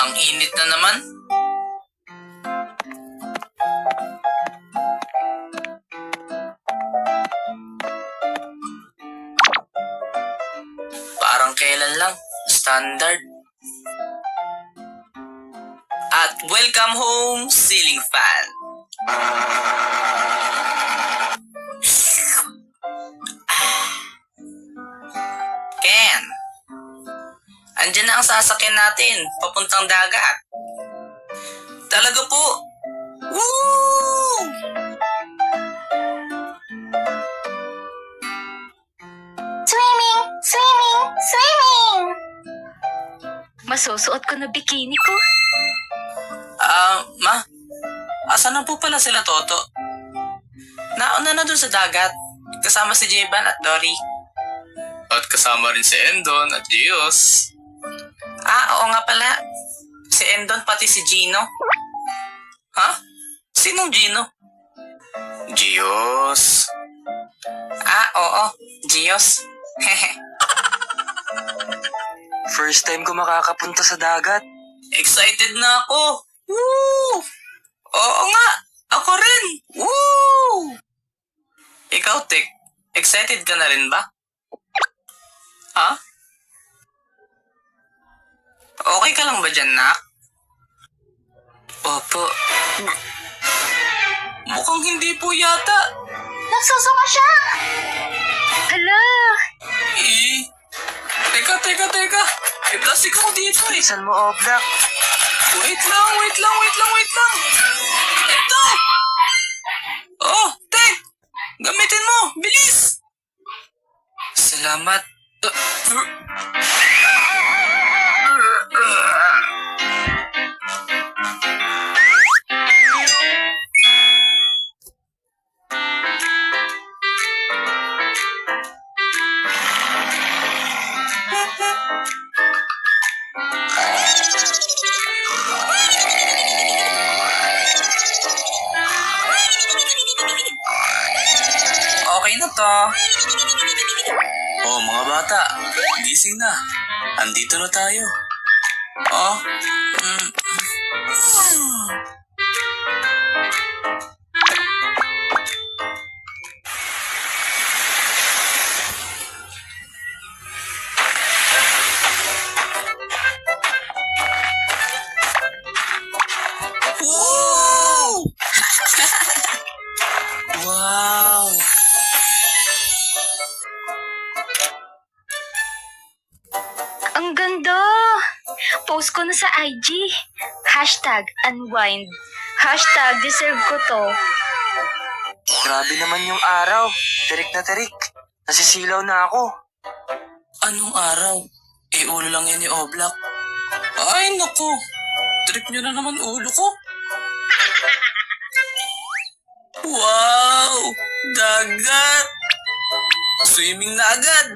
Ang init na naman. Parang kailan lang. Standard. At welcome home, ceiling fan. Ken, andyan na ang sasakyan natin, papuntang dagat. Talaga po. Woo! Swimming! Swimming! Swimming! Masusuot ko na bikini ko. Ma, asan na po pala sila Toto? Nauna na dun sa dagat, kasama si Jeban at Dory. At kasama rin si Endon at Gios. Oo nga pala. Si Endon pati si Gino. Ha? Sinong Gino? Gios. Oo. Gios. First time ko makakapunta sa dagat. Excited na ako. Woo! Oo nga. Ako rin. Woo! Ikaw, Tek, excited ka na rin ba? Ha? Okay ka lang ba dyan, Nak? Opo. Mukhang hindi po yata. Nagsusunga siya! Hala! Teka. May plastic ako dito eh. Saan mo, Oblak? Wait lang. Ito! Oh, Tek! Gamitin mo! Bilis! Salamat. Okay na to. Oh, mga bata, gising na. Andito na tayo. Oh. Woo! Wow! Ang ganda! Post ko na sa IG. #unwind. #deserve ko to. Grabe naman yung araw. Tirik na tirik. Nasisilaw na ako. Anong araw? Ulo lang yan ni Oblak. Ay, naku. Trip nyo na naman ulo ko. Wow! Dagat! Swimming na agad.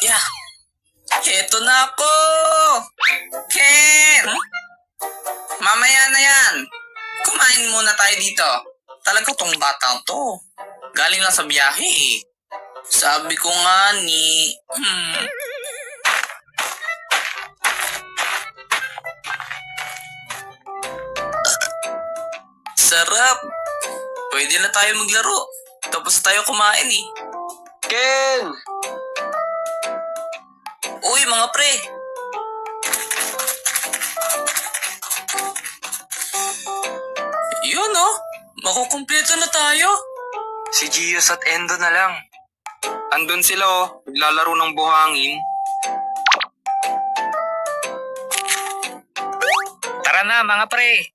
Yeah. Heto na ako! Ken! Mamaya na yan. Kumain muna tayo dito. Talaga tong bata to. Galing lang sa biyahe eh. Sabi ko nga ni... Sarap! Pwede na tayo maglaro. Tapos tayo kumain eh. Ken! Uy, mga pre! Yun oh! Makukumpleto na tayo. Si Gios at Endo na lang. Andun sila oh. Naglalaro ng buhangin. Tara na mga pre.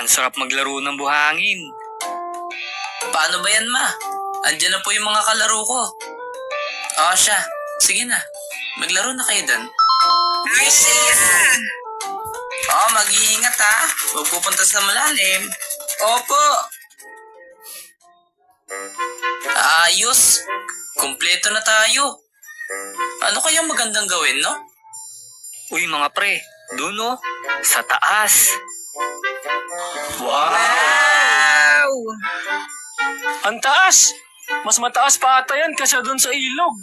Ang sarap maglaro ng buhangin. Paano ba yan, ma? Andiyan na po yung mga kalaro ko. Oo siya. Sige na. Maglaro na kayo dun. Mag-iingat ha. Huwag pupunta sa malalim. Opo. Ayos. Kumpleto na tayo. Ano kayang magandang gawin, no? Uy mga pre, doon oh, sa taas. Wow! Ang taas! Mas mataas pa ata yan kasi doon sa ilog.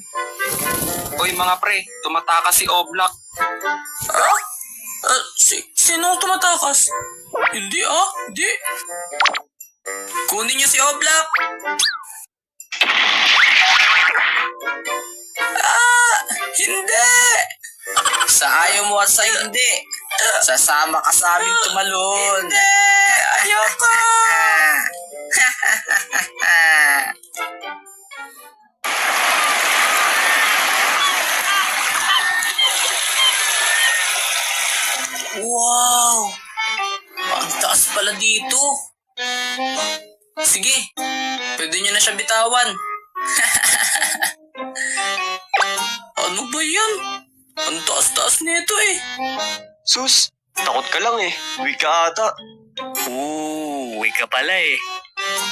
Hoy mga pre, tumatakas si Oblak. Sino ang tumatakas? Hindi hindi. Kunin niyo si Oblak. Hindi! Sa ayaw mo at sa hindi. Sasama ka sa aming tumalon. Hindi! Ayoko! Wow! Ang taas pala dito. Sige, pwede nyo na siya bitawan. Ano ba yan? Ang taas-taas nito eh. Sus, takot ka lang eh. Weak ka ata. Weak ka pala eh.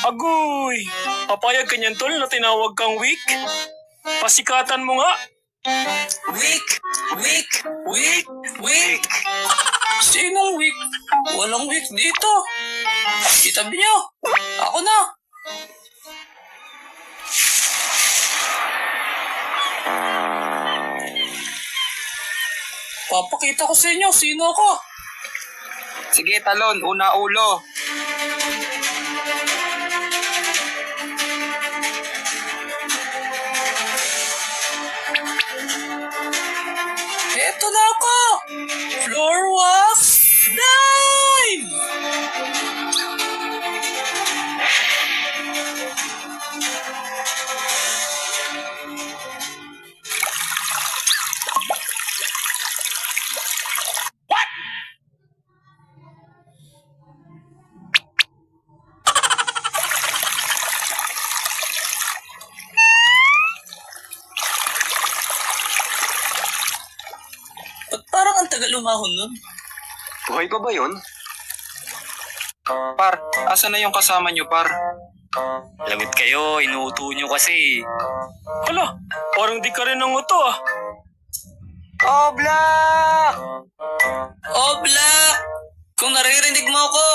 Agoy! Papayag ka niyan tol na tinawag kang weak? Pasikatan mo nga. Weak! Weak! Weak! Weak! Sinong weak? Walang weak dito. Itabi nyo. Ako na. Papakita ko sa inyo sino ako. Sige talon, una ulo. Eto na ako. Floor wax dive! Ba't parang ang tagal umahon nun? Buhay pa ba yun? Par, asa na yung kasama nyo par? Lagot kayo, inuuto nyo kasi. Hala, parang di ka rin ng uto ah. Oblak! Oblak! Kung naririnig mo ako,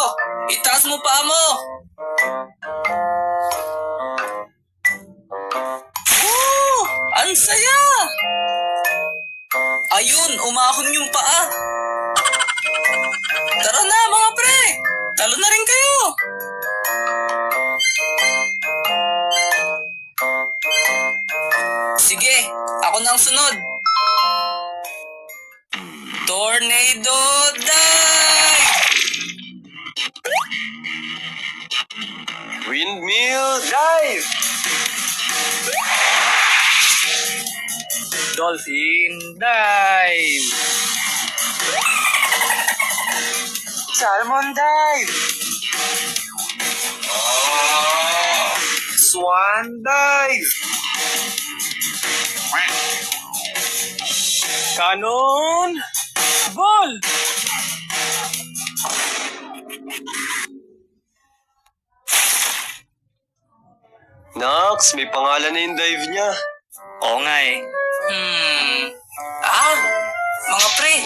itaas mo pa mo! Woo! Ang saya! Ayun, umahon yung paa. Tara na mga pre! Talo na rin kayo! Sige, ako na ang sunod. Tornado dive! Windmill dive! Dolphin dive! Salmon dive! Swan dive! Cannon! Ball! Nox, may pangalan na yung dive niya. Oo nga eh. Mga pre.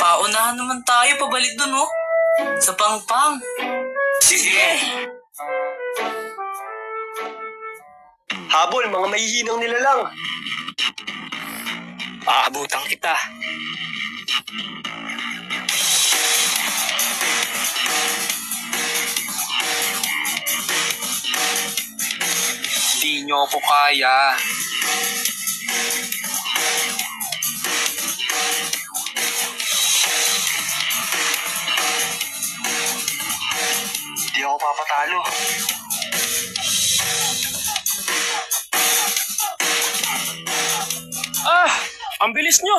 Paunahan naman tayo pabalik dun, oh. Sa pangpang. Sige. Habol, mga mahihinang nila lang. Aabutan kita. Di nyo ako kaya. Di ako papatalo. Ang bilis nyo!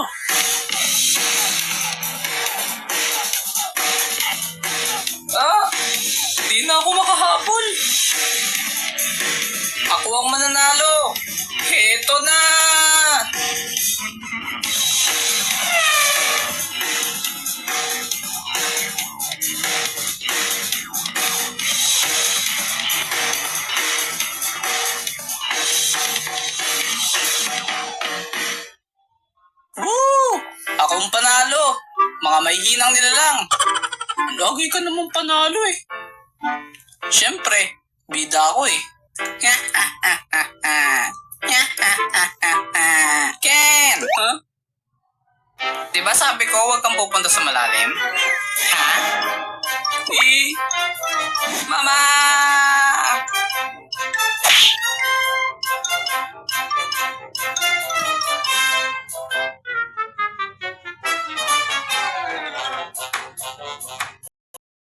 Di na ako makahabol. Ako ang mananalo. Heto na. Woo! Akong panalo. Mga mahihinang nila lang. Lagi ka naman panalo eh. Siyempre, ako eh. Ken! Huh? Diba sabi ko huwag kang pupunta sa malalim? Ha? Eh, Mama!